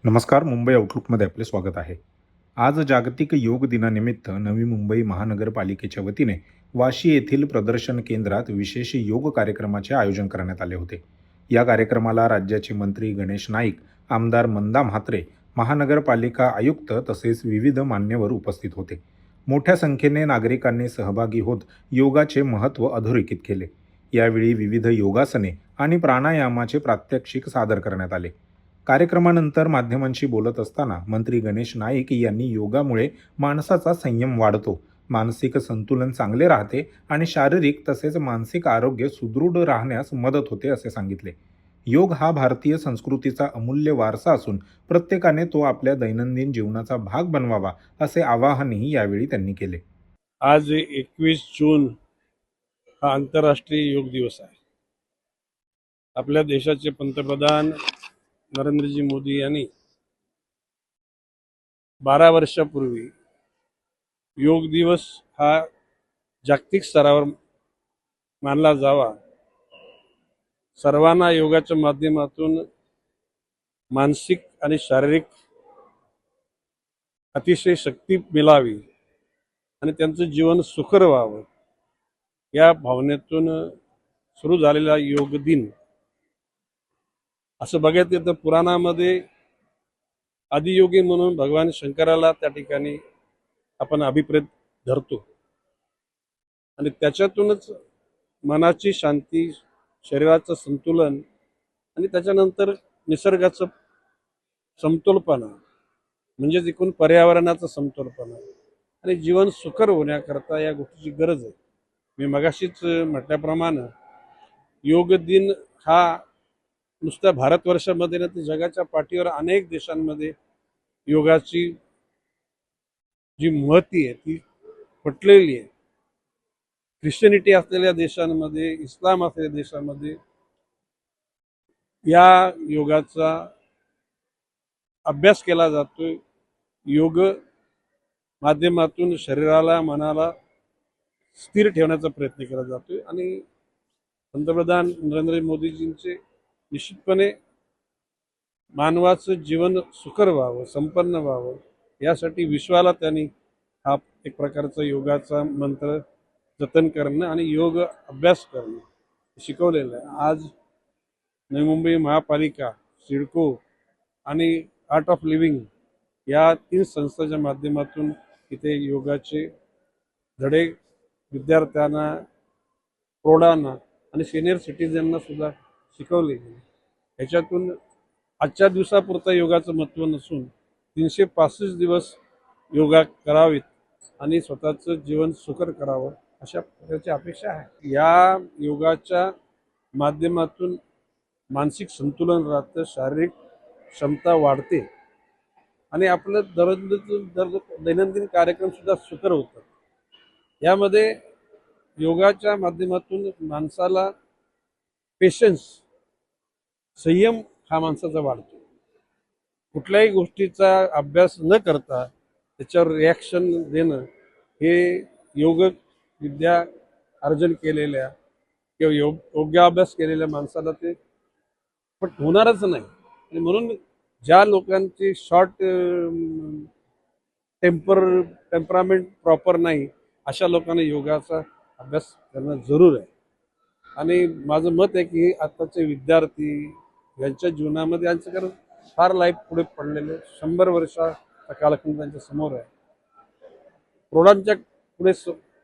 नमस्कार. मुंबई आउटलुकमध्ये आपले स्वागत आहे. आज जागतिक योग दिनानिमित्त नवी मुंबई महानगरपालिकेच्या वतीने वाशी येथील प्रदर्शन केंद्रात विशेष योग कार्यक्रमाचे आयोजन करण्यात आले होते. या कार्यक्रमाला राज्याचे मंत्री गणेश नाईक, आमदार मंदा म्हात्रे, महानगरपालिका आयुक्त तसेच विविध मान्यवर उपस्थित होते. मोठ्या संख्येने नागरिकांनी सहभागी होत योगाचे महत्त्व अधोरेखित केले. यावेळी विविध योगासने आणि प्राणायामाचे प्रात्यक्षिक सादर करण्यात आले. कार्यक्रमानंतर माध्यमांशी बोलत असताना मंत्री गणेश नाईक यांनी योगामुळे माणसाचा संयम वाढतो, मानसिक संतुलन चांगले राहते आणि शारीरिक तसेच मानसिक आरोग्य सुदृढ राहण्यास मदत होते असे सांगितले. योग हा भारतीय संस्कृतीचा अमूल्य वारसा असून प्रत्येकाने तो आपल्या दैनंदिन जीवनाचा भाग बनवावा असे आवाहनही यावेळी त्यांनी केले. आज 21 जून हा आंतरराष्ट्रीय योग दिवस आहे. आपल्या देशाचे पंतप्रधान नरेंद्रजी मोदी यांनी 12 वर्षापूर्वी योग दिवस हा जागतिक स्तरावर मानला जावा, सर्वांना योगाच्या माध्यमातून मानसिक आणि शारीरिक अतिशय शक्ती मिळावी आणि त्यांचं जीवन सुखर व्हावं या भावनेतून सुरू झालेला योग दिन. असं बघायचं तर पुराणामध्ये आदियोगी म्हणून भगवान शंकराला त्या ठिकाणी आपण अभिप्रेत धरतो आणि त्याच्यातूनच मनाची शांती, शरीराचं संतुलन आणि त्याच्यानंतर निसर्गाचं समतोलपणा म्हणजेच एकूण पर्यावरणाचा समतोलपणा आणि जीवन सुखर होण्याकरता या गोष्टीची गरज आहे. मी मगाशीच म्हटल्याप्रमाणे योग दिन हा नुसत्या भारतवर्षामध्ये ना तर जगाच्या पाठीवर अनेक देशांमध्ये योगाची जी महती आहे ती पटलेली आहे. ख्रिश्चनिटी असलेल्या देशांमध्ये, इस्लाम असलेल्या देशांमध्ये या योगाचा अभ्यास केला जातोय. योग माध्यमातून शरीराला, मनाला स्थिर ठेवण्याचा प्रयत्न केला जातोय आणि पंतप्रधान नरेंद्र मोदीजींचे निश्चितपणे मानवाचं जीवन सुखर व्हावं, संपन्न व्हावं यासाठी विश्वाला त्यांनी हा एक प्रकारचा योगाचा मंत्र जतन करणं आणि योग अभ्यास करणं शिकवलेलं आहे. आज नवी मुंबई महापालिका, सिडको आणि आर्ट ऑफ लिव्हिंग या 3 संस्थांच्या माध्यमातून इथे योगाचे धडे विद्यार्थ्यांना, प्रौढांना आणि सिनियर सिटीजनना सुद्धा शिकवले गेले. ह्याच्यातून आजच्या दिवसापुरता योगाचं महत्त्व नसून 365 दिवस योगा करावेत आणि स्वतःचं जीवन सुखर करावं अशा प्रकारची अपेक्षा आहे. या योगाच्या माध्यमातून मानसिक संतुलन राहतं, शारीरिक क्षमता वाढते आणि आपलं दैनंदिन कार्यक्रम सुद्धा सुकर होतात. यामध्ये योगाच्या माध्यमातून माणसाला पेशन्स, संयम हा माणसाचा वाढतो. कुठल्याही गोष्टीचा अभ्यास न करता त्याच्यावर रिॲक्शन देणं हे योग विद्या अर्जन केलेल्या किंवा योग्य अभ्यास केलेल्या माणसाला ते पण होणारच नाही. आणि म्हणून ज्या लोकांची शॉर्ट टेम्परामेंट प्रॉपर नाही अशा लोकांना योगाचा अभ्यास करणं जरूर आहे. आणि माझं मत आहे की आताचे विद्यार्थी यांच्या जीवनामध्ये यांचं कारण फार लाईफ पुढे पडलेलं आहे. 100 वर्षाचा कालखंड त्यांच्या समोर आहे. प्रौढांच्या पुढे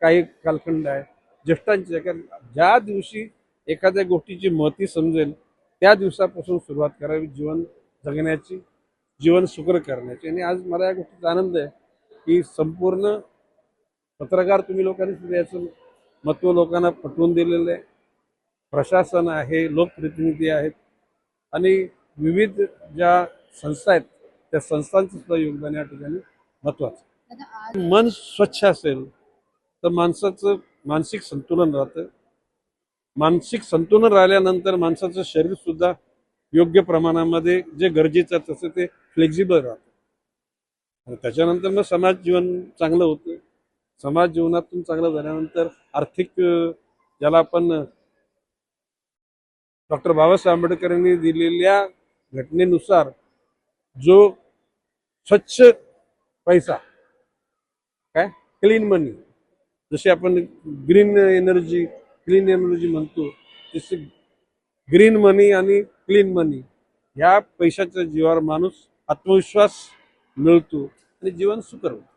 काही कालखंड आहे, ज्येष्ठांचे. कारण ज्या दिवशी एखाद्या गोष्टीची महती समजेल त्या दिवसापासून सुरुवात करावी जीवन जगण्याची, जीवन सुकर करण्याची. आणि आज मला या गोष्टीचा आनंद आहे की संपूर्ण पत्रकार तुम्ही लोकांनी सुद्धा याचं महत्त्व लोकांना पटवून दिलेलं आहे. प्रशासन आहे, लोकप्रतिनिधी आहेत आणि विविध ज्या संस्था आहेत त्या संस्थांचं सुद्धा योगदान या ठिकाणी महत्त्वाचं. मन स्वच्छ असेल तर माणसाचं मानसिक संतुलन राहतं. मानसिक संतुलन राहिल्यानंतर माणसाचं शरीर सुद्धा योग्य प्रमाणामध्ये जे गरजेचं आहे तसं ते फ्लेक्झिबल राहतं आणि त्याच्यानंतर मग समाज जीवन चांगलं होतं. समाज जीवनातून चांगलं झाल्यानंतर आर्थिक ज्याला आपण डॉक्टर बाबासाहेब आंबेडकरांनी दिलेल्या घटनेनुसार जो स्वच्छ पैसा, काय क्लीन मनी, जसे आपण ग्रीन एनर्जी क्लीन एनर्जी म्हणतो, तसे ग्रीन मनी आणि क्लीन मनी ह्या पैशाच्या जीवावर माणूस आत्मविश्वास मिळतो आणि जीवन सुकर होतं.